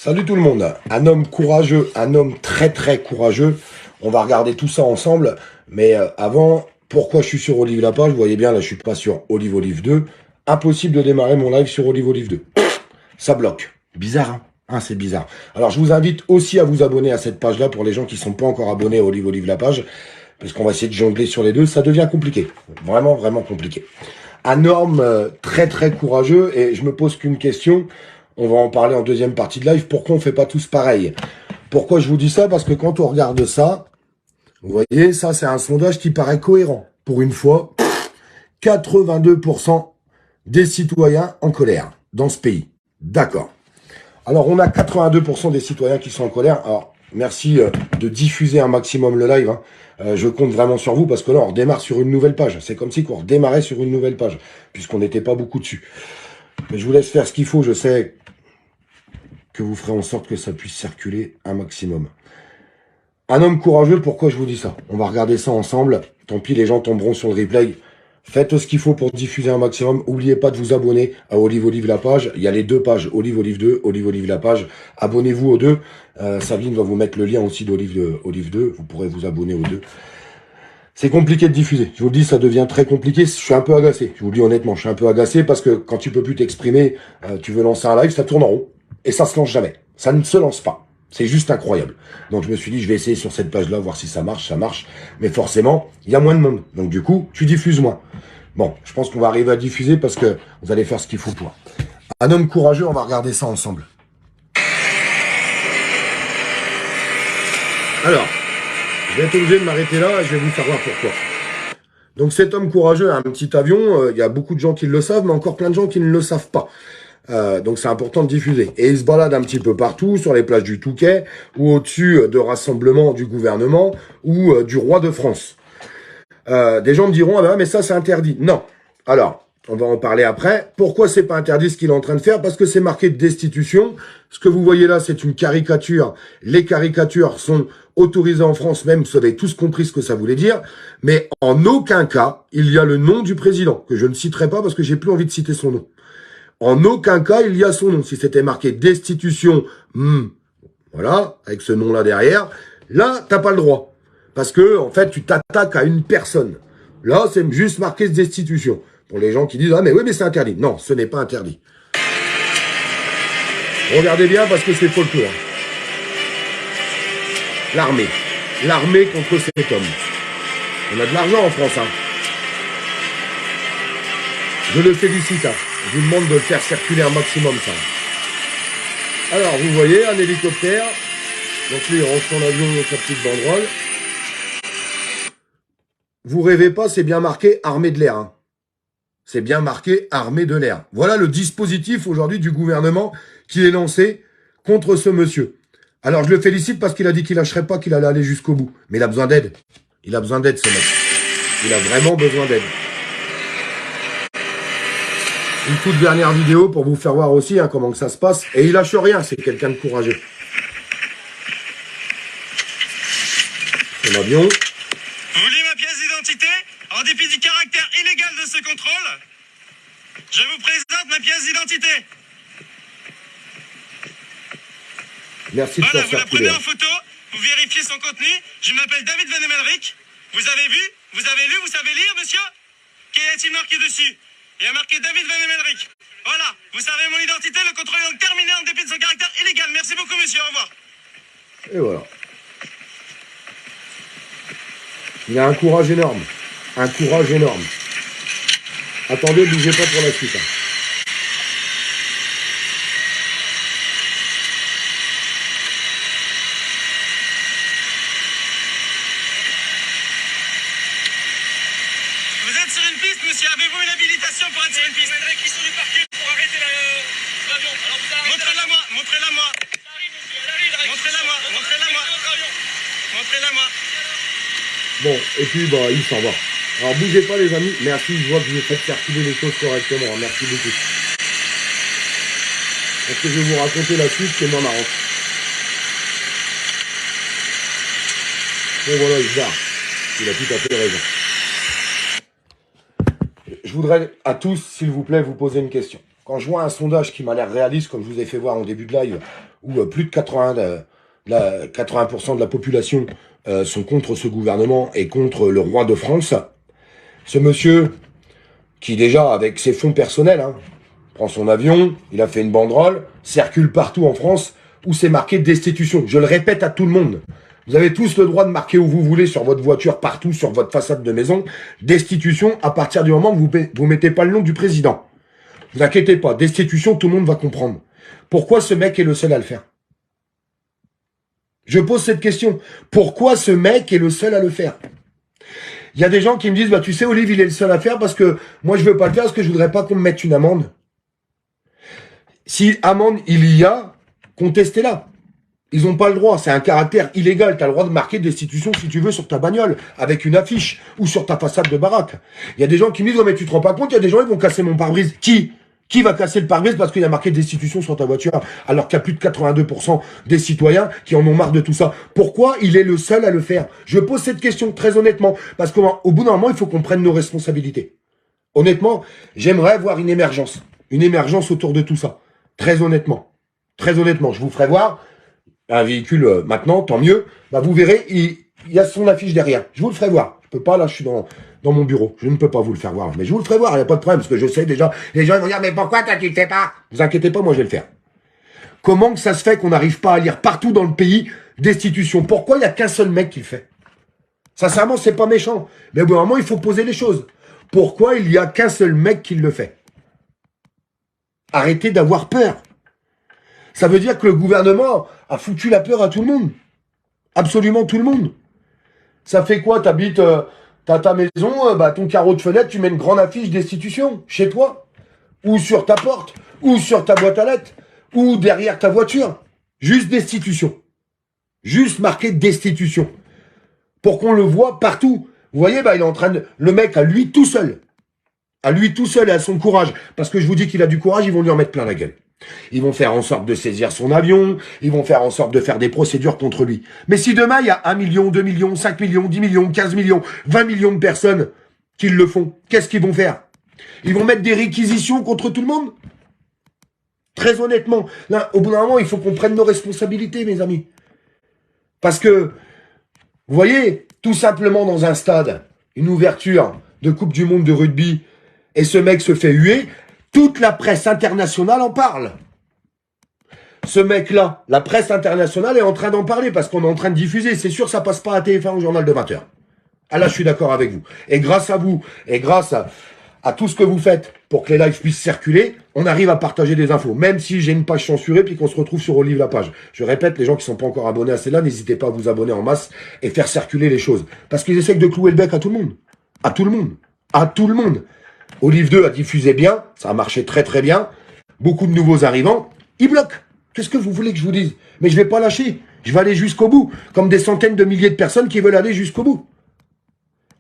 Salut tout le monde, un homme courageux, un homme très très courageux. On va regarder tout ça ensemble, mais avant, pourquoi je suis sur Olive Lapage? Vous voyez bien, là je suis pas sur Olive 2. Impossible de démarrer mon live sur Olive 2. Ça bloque. Bizarre, hein? Hein, c'est bizarre. Alors je vous invite aussi à vous abonner à cette page-là pour les gens qui sont pas encore abonnés à Olive Lapage, parce qu'on va essayer de jongler sur les deux, ça devient compliqué. Vraiment, vraiment compliqué. Un homme très très courageux, et je me pose qu'une question. On va en parler en deuxième partie de live. Pourquoi on fait pas tous pareil? Pourquoi je vous dis ça? Parce que quand on regarde ça, vous voyez, ça c'est un sondage qui paraît cohérent. Pour une fois, 82% des citoyens en colère dans ce pays. D'accord. Alors on a 82% des citoyens qui sont en colère. Alors merci de diffuser un maximum le live, hein. Je compte vraiment sur vous parce que là on redémarre sur une nouvelle page. C'est comme si on redémarrait sur une nouvelle page puisqu'on n'était pas beaucoup dessus. Mais je vous laisse faire ce qu'il faut. Je sais que vous ferez en sorte que ça puisse circuler un maximum. Un homme courageux, pourquoi je vous dis ça? On va regarder ça ensemble. Tant pis, les gens tomberont sur le replay. Faites ce qu'il faut pour diffuser un maximum. N'oubliez pas de vous abonner à Olive Lapage. Il y a les deux pages, Olive 2, Olive Lapage. Abonnez-vous aux deux. Savine va vous mettre le lien aussi d'Olive 2. Vous pourrez vous abonner aux deux. C'est compliqué de diffuser. Je vous le dis, ça devient très compliqué. Je suis un peu agacé. Je vous le dis honnêtement, je suis un peu agacé parce que quand tu peux plus t'exprimer, tu veux lancer un live, ça tourne en rond. Et ça se lance jamais. Ça ne se lance pas. C'est juste incroyable. Donc je me suis dit, je vais essayer sur cette page-là, voir si ça marche, ça marche. Mais forcément, il y a moins de monde. Donc du coup, tu diffuses moins. Bon, je pense qu'on va arriver à diffuser parce que vous allez faire ce qu'il faut pour. Un homme courageux, on va regarder ça ensemble. Alors, je vais être obligé de m'arrêter là et je vais vous faire voir pourquoi. Donc cet homme courageux a un petit avion. Il y a beaucoup de gens qui le savent, mais encore plein de gens qui ne le savent pas. Donc c'est important de diffuser. Et il se balade un petit peu partout, sur les plages du Touquet, ou au-dessus de rassemblements du gouvernement, ou du roi de France. Des gens me diront, ah ben, mais ça c'est interdit. Non. Alors, on va en parler après. Pourquoi c'est pas interdit ce qu'il est en train de faire? Parce que c'est marqué destitution. Ce que vous voyez là, c'est une caricature. Les caricatures sont autorisées en France même, vous avez tous compris ce que ça voulait dire. Mais en aucun cas, il y a le nom du président, que je ne citerai pas parce que j'ai plus envie de citer son nom. En aucun cas, il y a son nom. Si c'était marqué destitution, voilà, avec ce nom-là derrière, là, t'as pas le droit. Parce que, en fait, tu t'attaques à une personne. Là, c'est juste marqué destitution. Pour les gens qui disent, ah, mais oui, mais c'est interdit. Non, ce n'est pas interdit. Regardez bien parce que c'est folklore. L'armée. L'armée contre cet homme. On a de l'argent en France, hein. Je le félicite, hein. Je vous demande de le faire circuler un maximum, ça. Alors, vous voyez, un hélicoptère. Donc lui, il rentre son avion dans sa petite banderole. Vous rêvez pas, c'est bien marqué armée de l'air. Hein. C'est bien marqué armée de l'air. Voilà le dispositif aujourd'hui du gouvernement qui est lancé contre ce monsieur. Alors, je le félicite parce qu'il a dit qu'il lâcherait pas, qu'il allait aller jusqu'au bout. Mais il a besoin d'aide. Il a besoin d'aide, ce mec. Il a vraiment besoin d'aide. Une toute dernière vidéo pour vous faire voir aussi hein, comment que ça se passe. Et il lâche rien, c'est quelqu'un de courageux. Son avion. Vous voulez ma pièce d'identité? En dépit du caractère illégal de ce contrôle, je vous présente ma pièce d'identité. Merci de voilà, faire vous la prenez circuler. en photo, vous vérifiez son contenu. Je m'appelle David Van Emelric. Vous avez vu? Vous avez lu? Vous savez lire, monsieur? Qu'y a-t-il marqué dessus? Il y a marqué David Van Emelric. Voilà, vous savez mon identité, le contrôle est donc terminé en dépit de son caractère illégal. Merci beaucoup, monsieur, au revoir. Et voilà. Il a un courage énorme. Un courage énorme. Attendez, bougez pas pour la suite. Hein. Vous êtes sur une piste, monsieur. Avez-vous une habilitation pour être sur une piste? Qui sont du parquet pour arrêter l'avion. Montrez-la moi, montrez-la moi. Montrez-la moi, montrez-la moi. Montrez-la moi. Bon, et puis bah il s'en va. Alors bougez pas les amis, merci, je vois que vous faites circuler les choses correctement, merci beaucoup. Parce que je vais vous raconter la suite qui est moins marrante. Bon voilà, il se barre. Il a tout à fait raison. Je voudrais à tous, s'il vous plaît, vous poser une question. quand je vois un sondage qui m'a l'air réaliste, comme je vous ai fait voir en début de live, où plus de 80% de la population sont contre ce gouvernement et contre le roi de France, ce monsieur, qui déjà, avec ses fonds personnels, hein, prend son avion, il a fait une banderole, circule partout en France, où c'est marqué destitution. Je le répète à tout le monde. Vous avez tous le droit de marquer où vous voulez, sur votre voiture, partout, sur votre façade de maison, destitution, à partir du moment où vous mettez pas le nom du président. Vous inquiétez pas, destitution, tout le monde va comprendre. Pourquoi ce mec est le seul à le faire? Je pose cette question. Pourquoi ce mec est le seul à le faire? Il y a des gens qui me disent, bah tu sais, Olive, il est le seul à faire parce que moi je veux pas le faire parce que je voudrais pas qu'on me mette une amende. Si amende il y a, contestez-la. Ils n'ont pas le droit, c'est un caractère illégal. Tu as le droit de marquer destitution si tu veux sur ta bagnole, avec une affiche, ou sur ta façade de baraque. Il y a des gens qui me disent, oh mais tu te rends pas compte, il y a des gens qui vont casser mon pare-brise. Qui va casser le pare-brise parce qu'il y a marqué destitution sur ta voiture, alors qu'il y a plus de 82% des citoyens qui en ont marre de tout ça? Pourquoi il est le seul à le faire? Je pose cette question très honnêtement, parce qu'au bout d'un moment, il faut qu'on prenne nos responsabilités. Honnêtement, j'aimerais voir une émergence autour de tout ça. Très honnêtement, je vous ferai voir un véhicule maintenant, tant mieux. Bah vous verrez, il y a son affiche derrière. Je vous le ferai voir. Je peux pas, là, je suis dans mon bureau. Je ne peux pas vous le faire voir. Mais je vous le ferai voir, il n'y a pas de problème, parce que je sais déjà, les gens ils vont dire, mais pourquoi toi tu le fais pas? Vous inquiétez pas, moi je vais le faire. Comment que ça se fait qu'on n'arrive pas à lire partout dans le pays destitution? Pourquoi il n'y a qu'un seul mec qui le fait? Sincèrement, c'est pas méchant. Mais au bout d'un moment, il faut poser les choses. Pourquoi il n'y a qu'un seul mec qui le fait? Arrêtez d'avoir peur. Ça veut dire que le gouvernement a foutu la peur à tout le monde. Absolument tout le monde. Ça fait quoi? T'habites, t'as ta maison, bah ton carreau de fenêtre, tu mets une grande affiche destitution chez toi, ou sur ta porte, ou sur ta boîte à lettres, ou derrière ta voiture. Juste destitution. Juste marqué destitution. Pour qu'on le voit partout. Vous voyez, bah il est en train de... Le mec, à lui tout seul. À lui tout seul et à son courage. Parce que je vous dis qu'il a du courage, ils vont lui en mettre plein la gueule. Ils vont faire en sorte de saisir son avion, ils vont faire en sorte de faire des procédures contre lui. Mais si demain, il y a 1 million, 2 millions, 5 millions, 10 millions, 15 millions, 20 millions de personnes qui le font, qu'est-ce qu'ils vont faire? Ils vont mettre des réquisitions contre tout le monde? Très honnêtement, là, au bout d'un moment, il faut qu'on prenne nos responsabilités, mes amis. Parce que, vous voyez, tout simplement dans un stade, une ouverture de Coupe du Monde de rugby, et ce mec se fait huer, toute la presse internationale en parle. Ce mec-là, la presse internationale est en train d'en parler parce qu'on est en train de diffuser. C'est sûr, ça passe pas à TF1 au journal de 20h. Ah là, je suis d'accord avec vous. Et grâce à vous, et grâce à tout ce que vous faites pour que les lives puissent circuler, on arrive à partager des infos. Même si j'ai une page censurée puis qu'on se retrouve sur Olive la page. Je répète, les gens qui sont pas encore abonnés à celle-là, n'hésitez pas à vous abonner en masse et faire circuler les choses. Parce qu'ils essaient de clouer le bec à tout le monde. À tout le monde. À tout le monde. Olive 2 a diffusé bien, ça a marché très très bien. Beaucoup de nouveaux arrivants, ils bloquent. Qu'est-ce que vous voulez que je vous dise? Mais je vais pas lâcher, je vais aller jusqu'au bout. Comme des centaines de milliers de personnes qui veulent aller jusqu'au bout.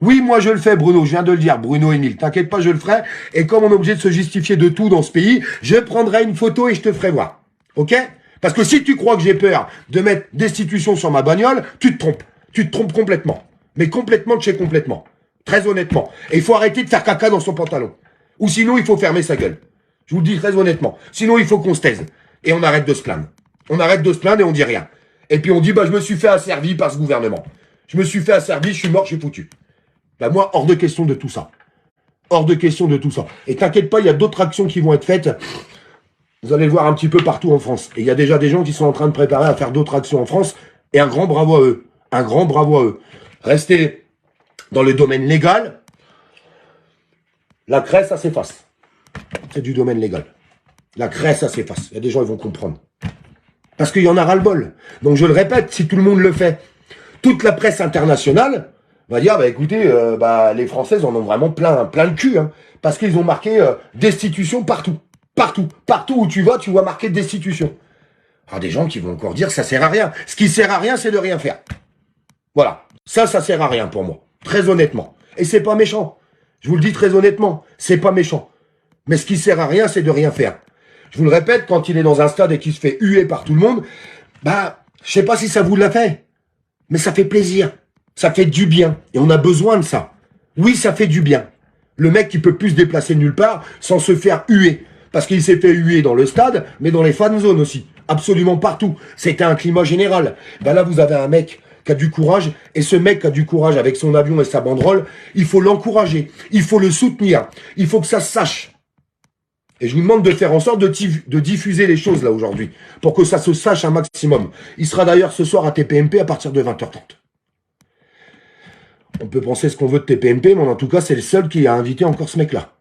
Oui, moi je le fais, Bruno, je viens de le dire, Bruno Émile. T'inquiète pas, je le ferai. Et comme on est obligé de se justifier de tout dans ce pays, je prendrai une photo et je te ferai voir. Ok? Parce que si tu crois que j'ai peur de mettre destitution sur ma bagnole, tu te trompes. Tu te trompes complètement. Mais complètement de chez complètement. Très honnêtement. Et il faut arrêter de faire caca dans son pantalon. Ou sinon, il faut fermer sa gueule. Je vous le dis très honnêtement. Sinon, il faut qu'on se taise. Et on arrête de se plaindre. On arrête de se plaindre et on dit rien. Et puis on dit, bah, je me suis fait asservir par ce gouvernement. Je me suis fait asservir, je suis mort, je suis foutu. Bah, moi, hors de question de tout ça. Hors de question de tout ça. Et t'inquiète pas, il y a d'autres actions qui vont être faites. Vous allez le voir un petit peu partout en France. Et il y a déjà des gens qui sont en train de préparer à faire d'autres actions en France. Et un grand bravo à eux. Un grand bravo à eux. Restez dans le domaine légal. La craie, ça s'efface. C'est du domaine légal. La craie, ça s'efface. Il y a des gens, ils vont comprendre. Parce qu'il y en a ras-le-bol. Donc je le répète, si tout le monde le fait, toute la presse internationale va dire, bah écoutez, les Françaises en ont vraiment plein le cul. Hein, parce qu'ils ont marqué destitution partout. Partout. Partout où tu vas, tu vois marqué destitution. Alors des gens qui vont encore dire, ça sert à rien. Ce qui sert à rien, c'est de rien faire. Voilà. Ça sert à rien pour moi. Très honnêtement. Et c'est pas méchant. Je vous le dis très honnêtement. C'est pas méchant. Mais ce qui sert à rien, c'est de rien faire. Je vous le répète, quand il est dans un stade et qu'il se fait huer par tout le monde, bah, je sais pas si ça vous l'a fait. Mais ça fait plaisir. Ça fait du bien. Et on a besoin de ça. Oui, ça fait du bien. Le mec qui peut plus se déplacer nulle part sans se faire huer. Parce qu'il s'est fait huer dans le stade, mais dans les fan zones aussi. Absolument partout. C'était un climat général. Ben là, vous avez un mec qui a du courage, et ce mec qui a du courage avec son avion et sa banderole, il faut l'encourager, il faut le soutenir, il faut que ça se sache. Et je vous demande de faire en sorte de diffuser les choses là aujourd'hui, pour que ça se sache un maximum. Il sera d'ailleurs ce soir à TPMP à partir de 20h30. On peut penser ce qu'on veut de TPMP, mais en tout cas, c'est le seul qui a invité encore ce mec-là.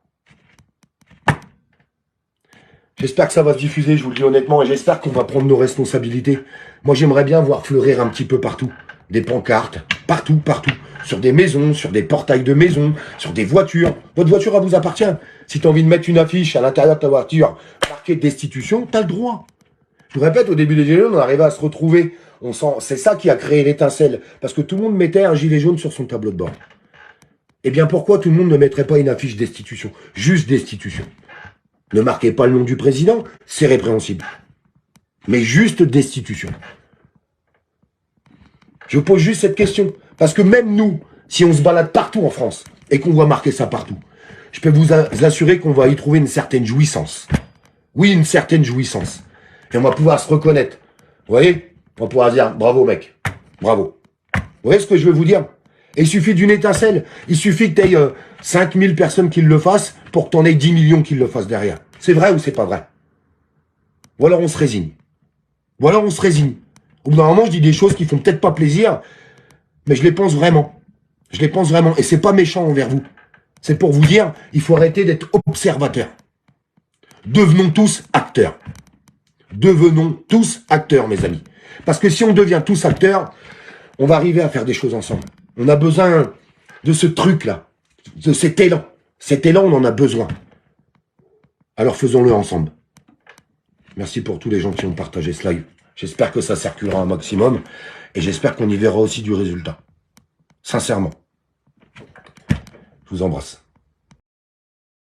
J'espère que ça va se diffuser, je vous le dis honnêtement, et j'espère qu'on va prendre nos responsabilités. Moi, j'aimerais bien voir fleurir un petit peu partout. Des pancartes, partout, partout. Sur des maisons, sur des portails de maisons, sur des voitures. Votre voiture, elle vous appartient. Si tu as envie de mettre une affiche à l'intérieur de ta voiture, marquée destitution, tu as le droit. Je vous répète, au début des Gilets jaunes, on arrivait à se retrouver. C'est ça qui a créé l'étincelle. Parce que tout le monde mettait un gilet jaune sur son tableau de bord. Eh bien, pourquoi tout le monde ne mettrait pas une affiche destitution? Juste destitution. Ne marquez pas le nom du président, c'est répréhensible. Mais juste destitution. Je pose juste cette question. Parce que même nous, si on se balade partout en France, et qu'on voit marquer ça partout, je peux vous assurer qu'on va y trouver une certaine jouissance. Oui, une certaine jouissance. Et on va pouvoir se reconnaître. Vous voyez? On va pouvoir dire, bravo mec, bravo. Vous voyez ce que je veux vous dire? Et il suffit d'une étincelle. Il suffit que tu aies 5000 personnes qui le fassent pour que tu en aies 10 millions qui le fassent derrière. C'est vrai ou c'est pas vrai? Ou alors on se résigne. Ou alors on se résigne. Au bout d'un moment, je dis des choses qui font peut-être pas plaisir, mais je les pense vraiment. Je les pense vraiment. Et c'est pas méchant envers vous. C'est pour vous dire, il faut arrêter d'être observateur. Devenons tous acteurs. Devenons tous acteurs, mes amis. Parce que si on devient tous acteurs, on va arriver à faire des choses ensemble. On a besoin de ce truc-là, de cet élan. Cet élan, on en a besoin. Alors faisons-le ensemble. Merci pour tous les gens qui ont partagé ce live. J'espère que ça circulera un maximum. Et j'espère qu'on y verra aussi du résultat. Sincèrement. Je vous embrasse.